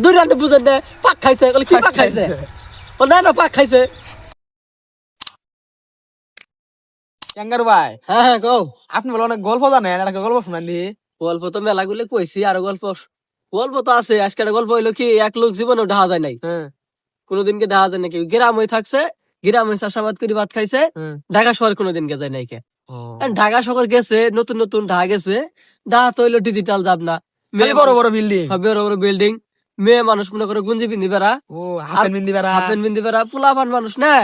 দুই রান্না বুঝেন না পাক খাইছে কি পাক খাইছে ও না পাক খাইছে ক্যাঙ্গারু ভাই হ্যাঁ হ্যাঁ কও আপনি বলে অনেক গল্প জানেন, একটা গল্প শুনান দি। গল্প তো মেলাগুলো কইছি আর গল্প গল্প তো আছে। আজকে একটা গল্প হইলো কি, এক লোক জীবনে ঢাকা যায় নাই, হ্যাঁ কোনোদিনকে ঢাকা যায় নাকি, গ্রাম হয়ে থাকছে, গ্রাম হয়ে চাষাবাদ করে ভাত খাইছে, হ্যাঁ। ঢাকা শহর কোনোদিনকে যায় নাই কে। ও। ঢাকা শহর গেছে, নতুন নতুন ঢাকা গেছে, ঢাকা তো হইলো ডিজিটাল যাব না, খালি বড় বড় বিল্ডিং। বড় বড় বিল্ডিং, মেয়ে মানুষ মনে করে গুঞ্জি পিন্ধি বেড়া, ও হাফেন বিন্দি বেড়া। হাফেন বিন্ধি বেড়া, পোলাপান মানুষ না,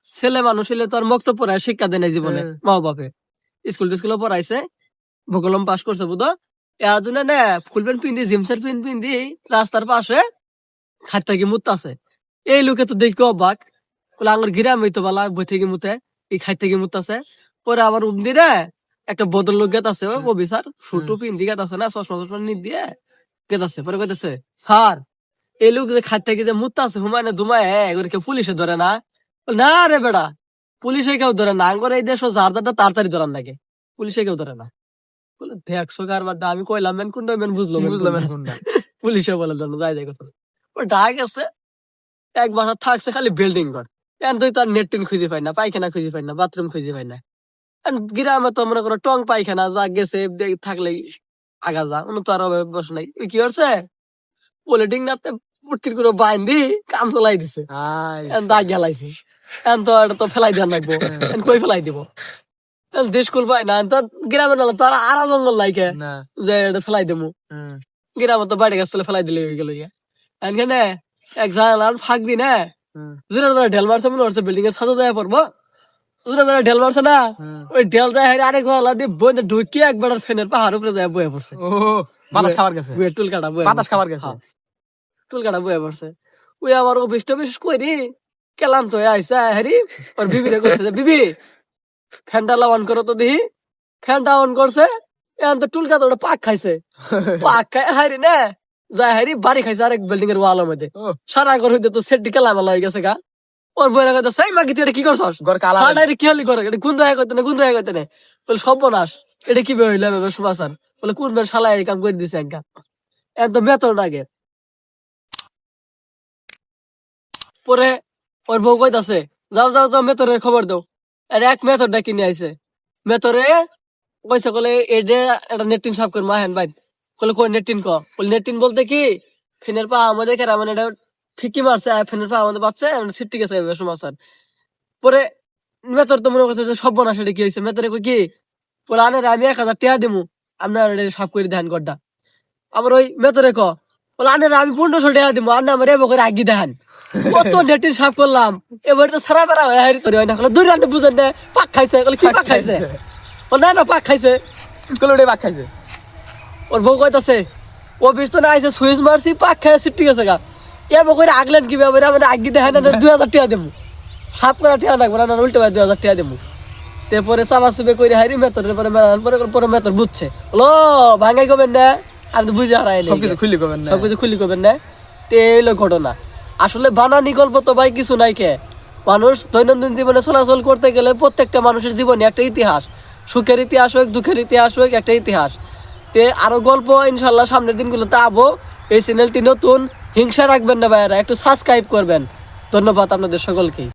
ছেলে মানুষ হইলে তো আর মক্তব পড়ায় শিক্ষা দেয় নাই জীবনে, মা বাপে স্কুল টিস্কুলও পড়াইছে, ভূগোলম পাস করছে বুধ, এর জন্য না ফুল প্যান্ট পিন্ধি জিন্সের প্যান্ট পিন্ধি রাস্তার পাশে খাট থেকে মুত আছে। এই লোকে তো দেখি অবাক, বলে আমার গ্রাম হইতো বলা বই থেকে মুতে, এই খাট থেকে মুত আছে। পরে আবার উমদি রে একটা বদল লোক গেত আছে, অফিসার শুটু পিন্ধি গেত আছে না, চশমা চশমা নি দিয়ে গেত আছে। পরে কইতেছে স্যার এই লোক যে খাট থেকে যে মুত আছে হুমায় না ধুমায় এগুলো কেউ পুলিশে ধরে না? না রে বেড়া, পুলিশে কেউ ধরে না, আঙ্গর এই দেশ যার যারটা তাড়াতাড়ি ধরার লাগে, পুলিশে কেউ ধরে না। বলে দেখছো কারবার, আমি কইলাম মেন কোনটা মেন বুঝলো বুঝলাম কোনটা। পুলিশে বলে ধরো যাই যাই কথা। ও ঢাক আছে, এক বাসা থাকছে খালি বিল্ডিং ঘর, এখন তুই তার নেট টেন খুঁজে পাই না, পায়খানা খুঁজে পাই না, বাথরুম খুঁজে পাই না। গ্রামে তো মনে করো টং পায়খানা যা গেছে থাকলে আগা যা, অন্য তো আর বস নাই। কি করছে পলিটিং নাতে পুটকির করে বাইন্দি কাম চলাই দিছে, দাগ গেলাইছে। এখন তো এটা তো ফেলাই দেওয়ার লাগবো, কই ফেলাই দিব, দেশ কুল পাই না তো গ্রামে নাম তো আর জঙ্গল লাইকে যে এটা ফেলাই দেবো। গ্রামে তো বাইরে গাছ তুলে ফেলাই দিলে হয়ে গেল। এখানে এক জানালার ফাঁক দি না, জোরে জোরে ঢেল মারছে, মনে হচ্ছে বিল্ডিং এর ছাদে যায় পড়বো, জোরে জোরে ঢেল মারছে না, ওই ঢেল যায় আরেক জানালা দিয়ে বই ঢুকিয়ে একবার ফ্যানের পাহাড় উপরে যায় বয়ে পড়ছে। বাতাস খাবার গেছে, টুল কাটা বাতাস খাবার গেছে, টুল কাটা বয়ে পড়ছে। ওই আবার অফিস টফিস করি কেলাম তো আইসা হারি ওর বিবিরে করছে যে বিবি ফ্যানটা অন করো তো দেখি। ফ্যানটা অন করছে, এখন তো টুল কাটা ওটা পাক খাইছে, পাক খাই হারি না যায় হারি বাড়ি খাইছে আরেক বিল্ডিং এর ওয়ালের মধ্যে, সারা ঘর হইতে তো সেট কেলামেলা হয়ে গেছে গা। ওর বইরা কইতে সেই মাগি তুই এটা কি করছস, এটা কি হলি করে, এটা গুন্দ হয়ে কইতে না, গুন্দ হয়ে কইতে না, বলে সর্বনাশ এটা কি হইলো এভাবে সুবাসান, বলে কোন বের শালা এই কাম করে দিছে একা, এত তো বেতন আগে। পরে ওর বউ কইতাছে যাও যাও যাও মেতরে খবর দাও, আর এক মেথর ডাকি নিয়ে আইছে, মেতরে কইছে কলে এটা একটা নেটিন সাফ কর মাহেন ভাই, কলে কই নেটিন ক, বলে নেটিন বলতে কি ফেনের পা আমাদের কেরা মানে এটা ফিকি মারছে, ফেনের পা আমাদের বাচ্চা সিটি গেছে সমাচার। পরে মেতর তো মনে করছে যে সর্বনাশ এটা কি হয়েছে, মেতরে কই কি বলে আনে আমি 1000 টাকা দিমু আপনার সাফ করে দেন গড্ডা। আবার ওই মেতরে ক বলে আনে আমি 1500 টাকা দিমু আনে আমার এবার করে আগি দেখান। কত নেটিন সাফ করলাম, এবার তো সারা বেড়া হয়ে হারি তোর হয় না, দুই রান্না বুঝেন না পাক খাইছে, কি পাক খাইছে ও না পাক খাইছে, পাক খাইছে। ওর বউ কইতাছে অফিস তো না আইছে সুইচ মারছি পাক খাই সিটি গেছে গা, এবার করে আগলেন কি ব্যাপারে মানে আগি দেখান না 2000 টাকা দেবো, সাফ করা টাকা লাগবে না, উল্টে 2000 টাকা দেবো। তারপরে চাপা চুপে করে হারি মেতরের পরে পরে মেতর বুঝছে হলো ভাঙাই করবেন না, আমি তো বুঝে হারাই সবকিছু খুলি করবেন না, সবকিছু খুলি করবেন না। তো এই হলো ঘটনা। আসলে বানানি গল্প তো ভাই কিছু নাই কে, মানুষ দৈনন্দিন জীবনে চলাচল করতে গেলে প্রত্যেকটা মানুষের জীবনে একটা ইতিহাস, সুখের ইতিহাস হোক দুঃখের ইতিহাস হোক একটা ইতিহাস। তে আরো গল্প ইনশাল্লাহ সামনের দিনগুলোতে আবো। এই চ্যানেলটি নতুন, হিংসা রাখবেন না ভাইয়ারা, একটু সাবস্ক্রাইব করবেন। ধন্যবাদ আপনাদের সকলকে।